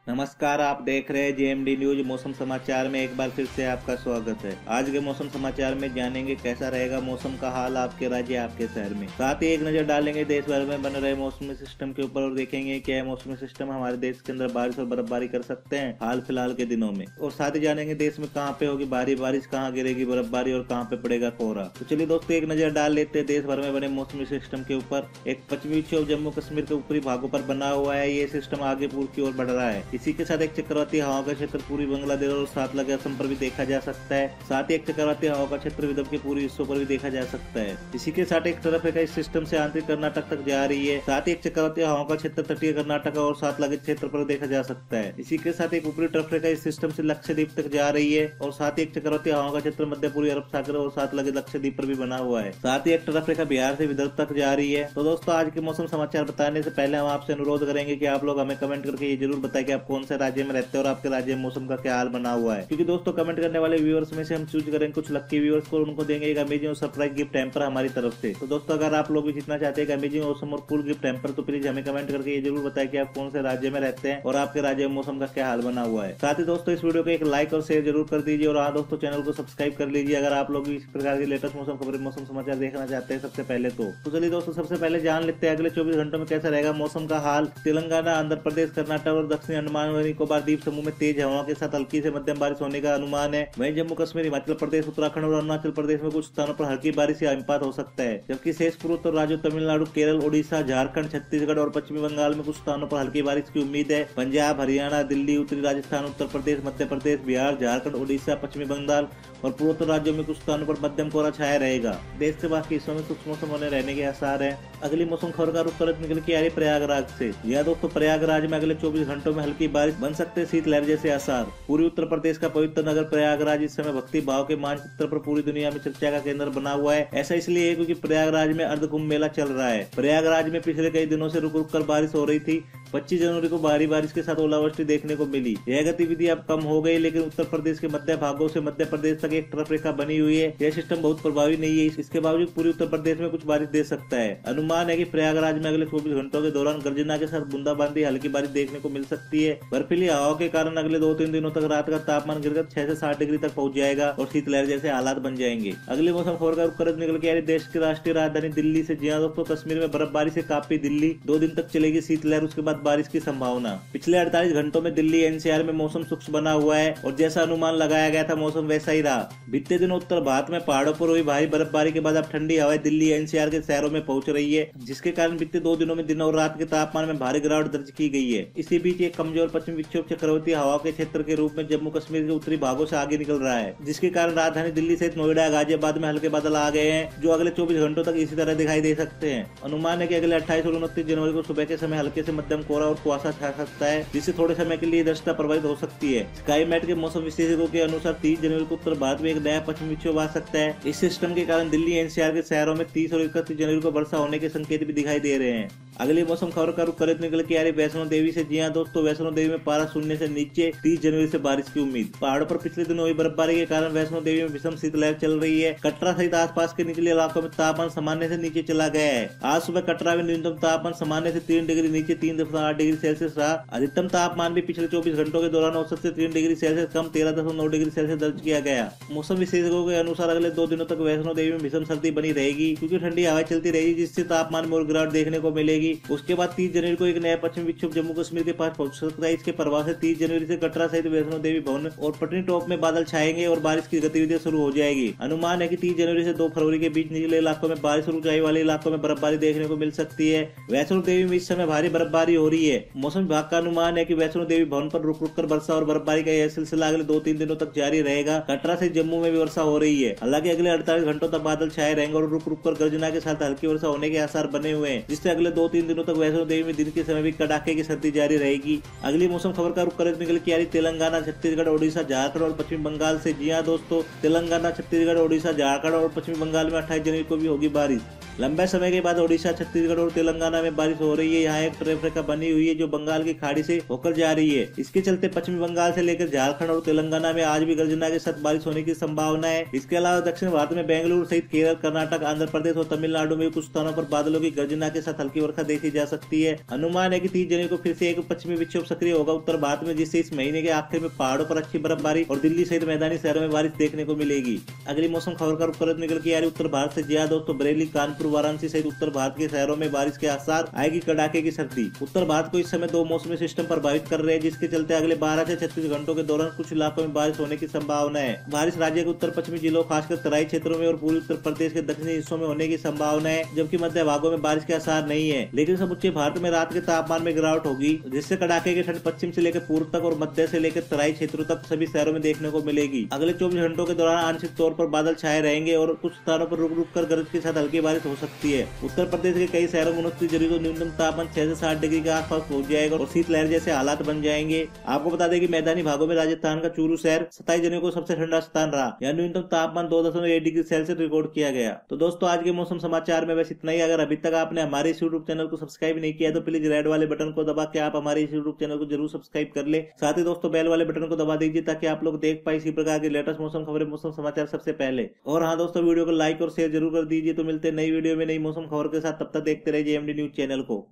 नमस्कार, आप देख रहे हैं जेएमडी न्यूज मौसम समाचार में एक बार फिर से आपका स्वागत है। आज के मौसम समाचार में जानेंगे कैसा रहेगा मौसम का हाल आपके राज्य आपके शहर में। साथ ही एक नजर डालेंगे देश भर में बन रहे मौसमी सिस्टम के ऊपर और देखेंगे क्या मौसमी सिस्टम हमारे देश के अंदर बारिश और बर्फबारी कर सकते हैं हाल फिलहाल के दिनों में। और साथ ही जानेंगे देश में कहाँ पे होगी भारी बारिश, कहाँ गिरेगी बर्फबारी और कहाँ पे पड़ेगा कोहरा। तो चलिए दोस्तों एक नजर डाल लेते हैं देश भर में बने मौसमी सिस्टम के ऊपर। एक पश्चिमी विक्षोभ जम्मू कश्मीर के ऊपरी भागों पर बना हुआ है। ये सिस्टम आगे पूर्व की ओर बढ़ रहा है। इसी के साथ एक चक्रवाती हवा का क्षेत्र पूरी बांग्लादेश और साथ लगे असम पर भी देखा जा सकता है। साथ ही एक चक्रवाती हवा का क्षेत्र विदर्भ के पूर्वी हिस्सों पर भी देखा जा सकता है। इसी के साथ एक तरफ इस सिस्टम से आंतरिक कर्नाटक तक जा रही है। साथ ही एक चक्रवाती हवा का क्षेत्र तटीय कर्नाटक और साथ लगे क्षेत्र पर देखा जा सकता है। इसी के साथ एक ऊपरी तरफ इस सिस्टम से लक्षद्वीप तक जा रही है और साथ ही एक चक्रवाती हवा का क्षेत्र मध्य पूर्वी अरब सागर और साथ लगे लक्षद्वीप पर भी बना हुआ है। साथ ही एक तरफ रेखा बिहार से विदर्भ तक जा रही है। तो दोस्तों आज के मौसम समाचार बताने से पहले हम आपसे अनुरोध करेंगे कि आप लोग हमें कमेंट करके ये जरूर बताएं कि आप कौन से राज्य में रहते हैं और आपके राज्य में मौसम का क्या हाल बना हुआ है। क्योंकि दोस्तों कमेंट करने वाले व्यूअर्स में से हम चूज करेंगे कुछ लक्की व्यूअर्स को, उनको देंगे एक अमेजिंग और सरप्राइज गिफ्ट हैम्पर हमारी तरफ से। तो दोस्तों अगर आप लोग भी जीतना चाहते हैं अमेजिंग मौसम और फुल गिफ्ट हैम्पर तो प्लीज हमें कमेंट करके ये जरूर बताएं कि आप कौन से राज्य में रहते हैं और आपके राज्य में मौसम का क्या हाल बना हुआ है। साथ ही दोस्तों इस वीडियो को एक लाइक और शेयर जरूर कर दीजिए और हाँ दोस्तों चैनल को सब्सक्राइब कर लीजिए अगर आप लोग इस प्रकार की लेटेस्ट मौसम खबर मौसम समाचार देखना चाहते हैं सबसे पहले। तो चलिए दोस्तों सबसे पहले जान लेते हैं अगले 24 घंटों में कैसा रहेगा मौसम का हाल। तेलंगाना, आंध्र प्रदेश, कर्नाटक और दक्षिणी अंडमान और निकोबार द्वीप समूह में तेज हवाओं के साथ हल्की से मध्यम बारिश होने का अनुमान है। वहीं जम्मू कश्मीर, हिमाचल प्रदेश, उत्तराखंड और अरुणाचल प्रदेश में कुछ स्थानों पर हल्की बारिश या हिमपात हो सकता है। जबकि शेष पूर्वोत्तर राज्यों तमिलनाडु, केरल, ओडिशा, झारखंड, छत्तीसगढ़ और पश्चिमी बंगाल में कुछ स्थानों पर हल्की बारिश की उम्मीद है। पंजाब, हरियाणा, दिल्ली, उत्तरी राजस्थान, उत्तर प्रदेश, मध्य प्रदेश, बिहार, झारखंड, ओडिशा, पश्चिमी बंगाल और पूर्वोत्तर राज्यों में कुछ स्थानों पर मध्यम कोहरा छाया रहेगा। देश के बाकी हिस्सों में शुष्क मौसम होने रहने के आसार है। अगली मौसम खबर का रुख करत निकल के आ रही प्रयागराज से। यह दोस्तों प्रयागराज में अगले 24 घंटों में हल्की बारिश, बन सकते शीतलहर जैसे आसार। पूर्वी उत्तर प्रदेश का पवित्र नगर प्रयागराज इस समय भक्ति भाव के मानचित्र पर पूरी दुनिया में चर्चा का केंद्र बना हुआ है। ऐसा इसलिए है क्योंकि प्रयागराज में अर्ध कुंभ मेला चल रहा है। प्रयागराज में पिछले कई दिनों से रुक रुक कर बारिश हो रही थी। 25 जनवरी को भारी बारिश के साथ ओलावृष्टि देखने को मिली। यह गतिविधि अब कम हो गई, लेकिन उत्तर प्रदेश के मध्य भागों से मध्य प्रदेश तक एक तरफ रेखा बनी हुई है। यह सिस्टम बहुत प्रभावी नहीं है, इसके बावजूद पूरी उत्तर प्रदेश में कुछ बारिश दे सकता है। अनुमान है कि प्रयागराज में अगले 24 घंटों के दौरान गर्जना के साथ बूंदाबांदी हल्की बारिश देखने को मिल सकती है। बर्फीली हवाओं के कारण अगले 2-3 दिनों तक रात का तापमान गिरकर 6 से 7 डिग्री तक पहुंच जाएगा और शीतलहर जैसे हालात बन जाएंगे। अगली मौसम खबर का रुख करत निकल के आ रही देश की राष्ट्रीय राजधानी दिल्ली से। जी हां दोस्तों, कश्मीर में बर्फबारी से काफी दिल्ली 2 दिन तक चलेगी शीतलहर, उसके बाद बारिश की संभावना। पिछले 48 घंटों में दिल्ली एनसीआर में मौसम शुष्क बना हुआ है और जैसा अनुमान लगाया गया था मौसम वैसा ही रहा। बीते दिनों उत्तर भारत में पहाड़ों पर हुई भारी बर्फबारी के बाद अब ठंडी हवाएं दिल्ली एनसीआर के शहरों में पहुंच रही है, जिसके कारण बीते 2 दिनों में दिन और रात के तापमान में भारी गिरावट दर्ज की गई है। इसी बीच एक कमजोर पश्चिमी विक्षोभ चक्रवाती हवाओं के क्षेत्र के रूप में जम्मू कश्मीर के उत्तरी भागों से आगे निकल रहा है, जिसके कारण राजधानी दिल्ली सहित नोएडा, गाजियाबाद में हल्के बादल आ गए हैं जो अगले 24 घंटों तक इसी तरह दिखाई दे सकते हैं। अनुमान है कि अगले 28 और 29 जनवरी को सुबह के समय हल्के से मध्यम कोहरा और कुहासा छा सकता है, जिससे थोड़े समय के लिए दृष्टि प्रभावित हो सकती है। स्काईमेट के मौसम विशेषज्ञों के अनुसार 30 जनवरी को उत्तर भारत में एक नया पश्चिमी विक्षोभ आ सकता है। इस सिस्टम के कारण दिल्ली एनसीआर के शहरों में 30 और 31 जनवरी को वर्षा होने के संकेत भी दिखाई दे रहे हैं। अगली मौसम खबर का रुख करत निकल के आ रही वैष्णो देवी से। जी हां दोस्तों, वैष्णो देवी में पारा शून्य से नीचे, 30 जनवरी से बारिश की उम्मीद। पहाड़ों पर पिछले दिनों हुई बर्फबारी के कारण वैष्णो देवी में भीषण शीतलहर चल रही है। कटरा सहित आसपास के निचले इलाकों में तापमान सामान्य से नीचे चला गया है। आज सुबह कटरा में न्यूनतम तापमान सामान्य से 3 डिग्री नीचे 3.8 डिग्री सेल्सियस रहा। अधिकतम तापमान भी पिछले 24 घंटों के दौरान औसत से 3 डिग्री सेल्सियस कम 13.9 डिग्री सेल्सियस दर्ज किया गया। मौसम विशेषज्ञों के अनुसार अगले 2 दिनों तक वैष्णो देवी में भीषण सर्दी बनी रहेगी, क्योंकि ठंडी हवाएं चलती रहेगी, जिससे तापमान में और गिरावट देखने को मिलेगी। उसके बाद 30 जनवरी को एक नया पश्चिमी विक्षोभ जम्मू कश्मीर के पास पहुंच सकता है। इसके प्रभाव से 30 जनवरी से कटरा सहित वैष्णो देवी भवन और पटनी टॉप में बादल छाएंगे और बारिश की गतिविधियां शुरू हो जाएगी। अनुमान है कि 30 जनवरी से 2 फरवरी के बीच निचले इलाकों में बारिश और ऊंचाई वाले इलाकों में बर्फबारी देखने को मिल सकती है। वैष्णो देवी में इस समय भारी बर्फबारी हो रही है। मौसम विभाग का अनुमान है कि वैष्णो देवी भवन पर रुक रुक कर वर्षा और बर्फबारी का यह सिलसिला अगले 2-3 दिनों तक जारी रहेगा। कटरा से जम्मू में भी वर्षा हो रही है। हालांकि अगले 48 घंटों तक बादल छाए रहेंगे और रुक रुक कर गर्जना के साथ हल्की वर्षा होने के आसार बने हुए हैं, जिससे अगले 2-3 दिनों तक वैष्णो देवी में दिन के समय भी कड़ाके की सर्दी जारी रहेगी। अगली मौसम खबर का रुख करत निकल के आ रही तेलंगाना, छत्तीसगढ़, ओडिशा, झारखंड और पश्चिमी बंगाल से। जी हां दोस्तों, तेलंगाना, छत्तीसगढ़, ओडिशा, झारखंड और पश्चिमी बंगाल में 28 जनवरी को भी होगी बारिश। लंबे समय के बाद ओडिशा, छत्तीसगढ़ और तेलंगाना में बारिश हो रही है। यहाँ एक ट्रफ रेखा बनी हुई है जो बंगाल की खाड़ी से होकर जा रही है। इसके चलते पश्चिमी बंगाल से लेकर झारखंड और तेलंगाना में आज भी गर्जना के साथ बारिश होने की संभावना है। इसके अलावा दक्षिण भारत में बेंगलुरु सहित केरल, कर्नाटक, आंध्र प्रदेश और तमिलनाडु में कुछ स्थानों पर बादलों की गर्जना के साथ हल्की वर्षा देखी जा सकती है। अनुमान है कि 30 जनवरी को फिर से एक पश्चिमी विक्षोभ सक्रिय होगा उत्तर भारत में, जिससे इस महीने के आखिर में पहाड़ों पर अच्छी बर्फबारी और दिल्ली सहित मैदानी शहरों में बारिश देखने को मिलेगी। अगली मौसम खबर का रुख करत निकल के आ रही उत्तर भारत से। जी हां दोस्तों, बरेली, कानपुर, वाराणसी सहित उत्तर भारत के शहरों में बारिश के आसार, आएगी कड़ाके की सर्दी। उत्तर भारत को इस समय 2 मौसमी सिस्टम प्रभावित कर रहे हैं, जिसके चलते अगले 12 से 36 घंटों के दौरान कुछ इलाकों में बारिश होने की संभावना है। बारिश राज्य के उत्तर पश्चिमी जिलों, खासकर तराई क्षेत्रों में और पूर्वी उत्तर प्रदेश के दक्षिणी हिस्सों में होने की संभावना है, जबकि मध्य भागों में बारिश के आसार नहीं है। लेकिन समूचे भारत में रात के तापमान में गिरावट होगी, जिससे कड़ाके की ठंड पश्चिम से लेकर पूर्व तक और मध्य से लेकर तराई क्षेत्रों तक सभी शहरों में देखने को मिलेगी। अगले 24 घंटों के दौरान आंशिक तौर पर बादल छाए रहेंगे और कुछ स्थानों पर रुक रुक कर गरज के साथ हल्की बारिश हो सकती है। उत्तर प्रदेश के कई शहरों में 29 जनवरी को न्यूनतम तापमान 6 से 7 डिग्री के आसपास पहुंच जाएगा और शीतलहर जैसे हालात बन जाएंगे। आपको बता दें कि मैदानी भागों में राजस्थान का चूरू शहर 27 जनवरी को सबसे ठंडा स्थान रहा। यहाँ न्यूनतम तापमान 2.1 डिग्री सेल्सियस रिकॉर्ड किया गया। तो दोस्तों, आज के मौसम समाचार में बस इतना ही। अगर अभी तक आपने हमारे इस यूट्यूब चैनल को सब्सक्राइब नहीं किया तो प्लीज रेड वाले बटन को दबा के आप हमारे इस यूट्यूब चैनल को जरूर सब्सक्राइब कर ले। साथ ही दोस्तों, बेल वाले बटन को दबा दीजिए ताकि आप लोग देख पाए इसी प्रकार की लेटेस्ट मौसम खबरें, मौसम समाचार सबसे पहले। और हाँ दोस्तों, वीडियो को लाइक और शेयर जरूर कर दीजिए। तो मिलते हैं नई वीडियो में नई मौसम खबर के साथ, तब तक देखते रहिए जेएमडी न्यूज चैनल को।